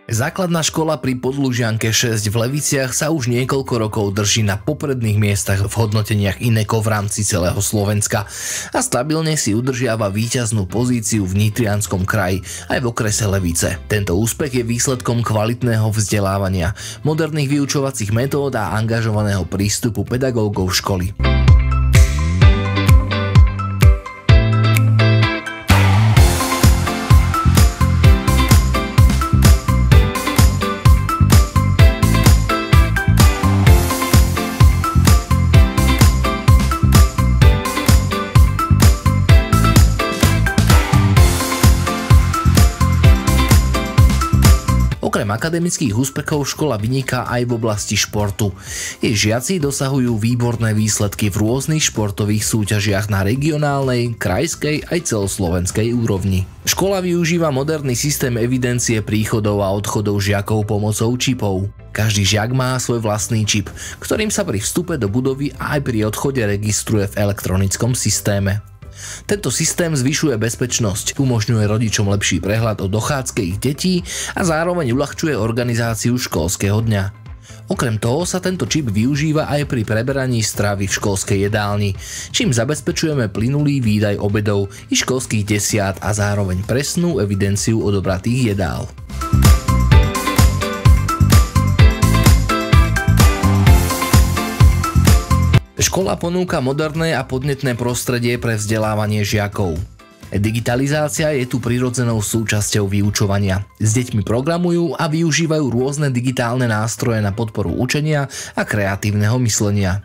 Základná škola pri Podlužianke 6 v Leviciach sa už niekoľko rokov drží na popredných miestach v hodnoteniach INECO v rámci celého Slovenska a stabilne si udržiava víťaznú pozíciu v Nitrianskom kraji aj v okrese Levice. Tento úspech je výsledkom kvalitného vzdelávania, moderných vyučovacích metód a angažovaného prístupu pedagógov školy. Okrem akademických úspechov škola vyniká aj v oblasti športu. Jej žiaci dosahujú výborné výsledky v rôznych športových súťažiach na regionálnej, krajskej aj celoslovenskej úrovni. Škola využíva moderný systém evidencie príchodov a odchodov žiakov pomocou čipov. Každý žiak má svoj vlastný čip, ktorým sa pri vstupe do budovy a aj pri odchode registruje v elektronickom systéme. Tento systém zvyšuje bezpečnosť, umožňuje rodičom lepší prehľad o dochádzke ich detí a zároveň uľahčuje organizáciu školského dňa. Okrem toho sa tento čip využíva aj pri preberaní stravy v školskej jedálni, čím zabezpečujeme plynulý výdaj obedov i školských desiat a zároveň presnú evidenciu odobratých jedál. Škola ponúka moderné a podnetné prostredie pre vzdelávanie žiakov. Digitalizácia je tu prirodzenou súčasťou vyučovania. S deťmi programujú a využívajú rôzne digitálne nástroje na podporu učenia a kreatívneho myslenia.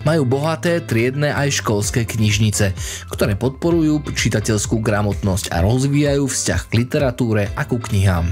Majú bohaté, triedne aj školské knižnice, ktoré podporujú čitateľskú gramotnosť a rozvíjajú vzťah k literatúre a ku knihám.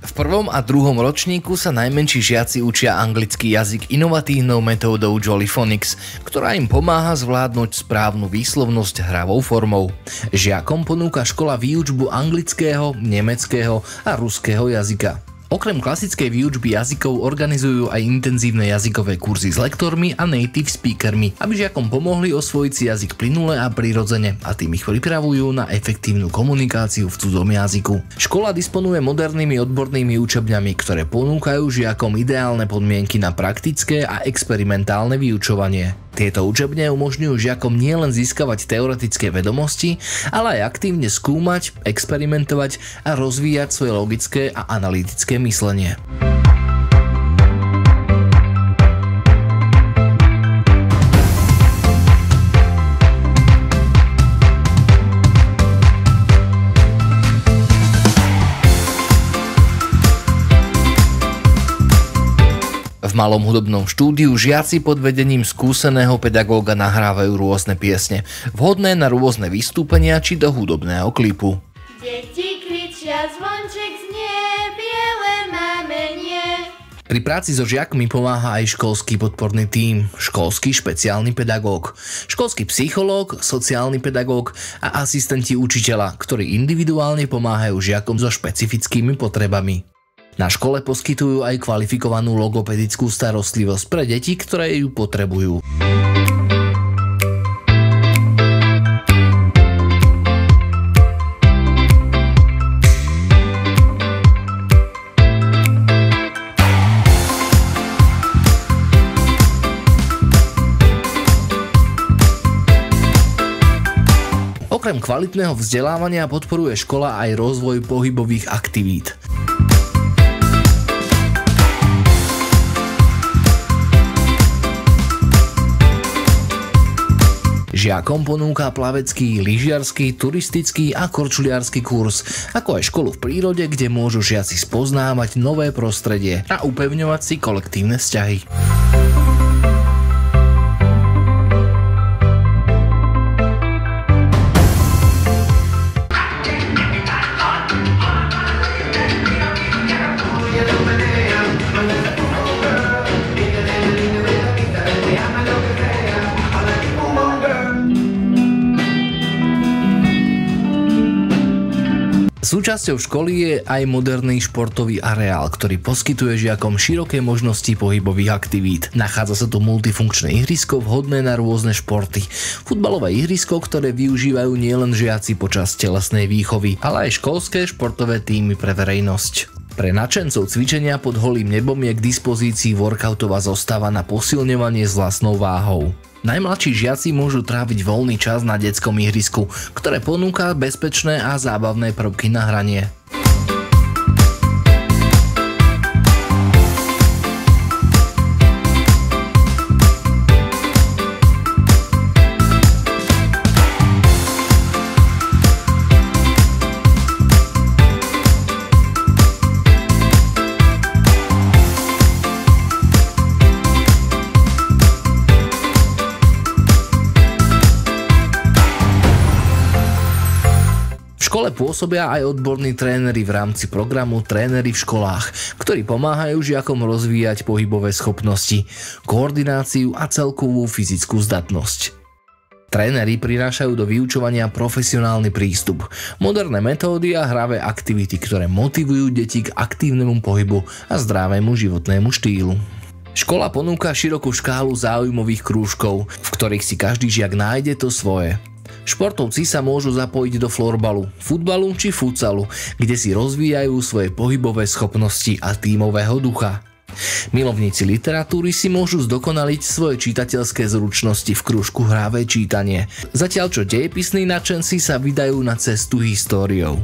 V prvom a druhom ročníku sa najmenší žiaci učia anglický jazyk inovatívnou metódou Jolly Phonics, ktorá im pomáha zvládnuť správnu výslovnosť hravou formou. Žiakom ponúka škola výučbu anglického, nemeckého a ruského jazyka. Okrem klasickej výučby jazykov organizujú aj intenzívne jazykové kurzy s lektormi a native speakermi, aby žiakom pomohli osvojiť si jazyk plynule a prirodzene a tým ich pripravujú na efektívnu komunikáciu v cudzom jazyku. Škola disponuje modernými odbornými učebňami, ktoré ponúkajú žiakom ideálne podmienky na praktické a experimentálne vyučovanie. Tieto učebne umožňujú žiakom nielen získavať teoretické vedomosti, ale aj aktívne skúmať, experimentovať a rozvíjať svoje logické a analytické myslenie. V malom hudobnom štúdiu žiaci pod vedením skúseného pedagóga nahrávajú rôzne piesne, vhodné na rôzne vystúpenia či do hudobného klipu. Deti kričia, zvonček znie, biele mámenie. Pri práci so žiakmi pomáha aj školský podporný tím, školský špeciálny pedagóg, školský psychológ, sociálny pedagóg a asistenti učiteľa, ktorí individuálne pomáhajú žiakom so špecifickými potrebami. Na škole poskytujú aj kvalifikovanú logopedickú starostlivosť pre deti, ktoré ju potrebujú. Okrem kvalitného vzdelávania podporuje škola aj rozvoj pohybových aktivít. Žiakom ponúka plavecký, lyžiarsky, turistický a korčuliarsky kurz, ako aj školu v prírode, kde môžu žiaci spoznávať nové prostredie a upevňovať si kolektívne vzťahy. Súčasťou školy je aj moderný športový areál, ktorý poskytuje žiakom široké možnosti pohybových aktivít. Nachádza sa tu multifunkčné ihrisko vhodné na rôzne športy. Futbalové ihrisko, ktoré využívajú nielen žiaci počas telesnej výchovy, ale aj školské športové tímy pre verejnosť. Pre nadšencov cvičenia pod holým nebom je k dispozícii workoutová zostava na posilňovanie s vlastnou váhou. Najmladší žiaci môžu tráviť voľný čas na detskom ihrisku, ktoré ponúka bezpečné a zábavné prvky na hranie. V škole pôsobia aj odborní tréneri v rámci programu Tréneri v školách, ktorí pomáhajú žiakom rozvíjať pohybové schopnosti, koordináciu a celkovú fyzickú zdatnosť. Tréneri prinášajú do vyučovania profesionálny prístup, moderné metódy a hravé aktivity, ktoré motivujú deti k aktívnemu pohybu a zdravému životnému štýlu. Škola ponúka širokú škálu záujmových krúžkov, v ktorých si každý žiak nájde to svoje. Športovci sa môžu zapojiť do florbalu, futbalu či futsalu, kde si rozvíjajú svoje pohybové schopnosti a tímového ducha. Milovníci literatúry si môžu zdokonaliť svoje čitateľské zručnosti v krúžku Hravé čítanie, zatiaľ čo dejepisní nadšenci sa vydajú na cestu históriou.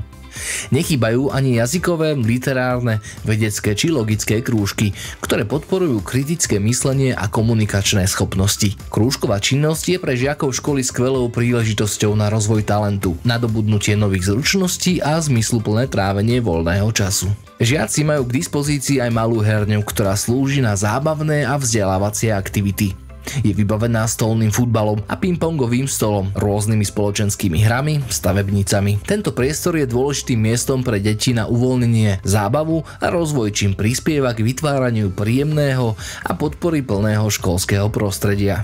Nechýbajú ani jazykové, literárne, vedecké či logické krúžky, ktoré podporujú kritické myslenie a komunikačné schopnosti. Krúžková činnosť je pre žiakov školy skvelou príležitosťou na rozvoj talentu, nadobudnutie nových zručností a zmysluplné trávenie voľného času. Žiaci majú k dispozícii aj malú herňu, ktorá slúži na zábavné a vzdelávacie aktivity. Je vybavená stolným futbalom a pingpongovým stolom, rôznymi spoločenskými hrami, stavebnicami. Tento priestor je dôležitým miestom pre deti na uvoľnenie, zábavu a rozvoj, čím prispieva k vytváraniu príjemného a podpory plného školského prostredia.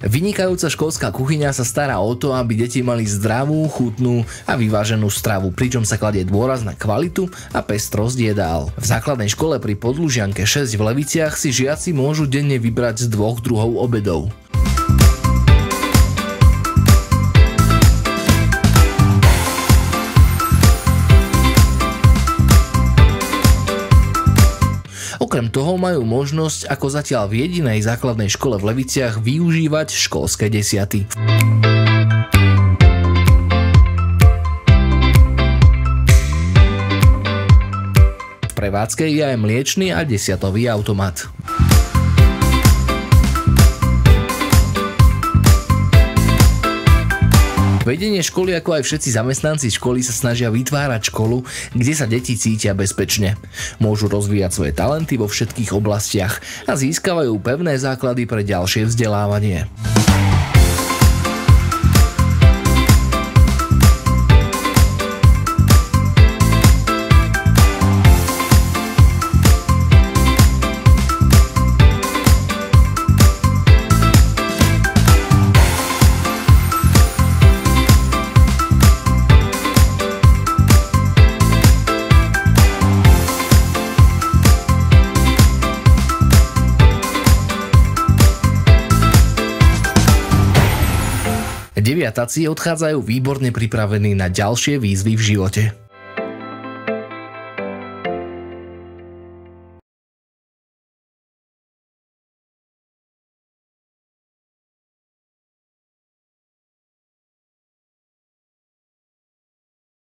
Vynikajúca školská kuchyňa sa stará o to, aby deti mali zdravú, chutnú a vyváženú stravu, pričom sa kladie dôraz na kvalitu a pestrosť jedál. V základnej škole pri Podlužianke 6 v Leviciach si žiaci môžu denne vybrať z 2 druhov obedov. Okrem toho majú možnosť ako zatiaľ v jedinej základnej škole v Leviciach využívať školské desiaty. V prevádzke je aj mliečny a desiatový automat. Vedenie školy, ako aj všetci zamestnanci školy, sa snažia vytvárať školu, kde sa deti cítia bezpečne. Môžu rozvíjať svoje talenty vo všetkých oblastiach a získavajú pevné základy pre ďalšie vzdelávanie. Deviatáci odchádzajú výborne pripravení na ďalšie výzvy v živote.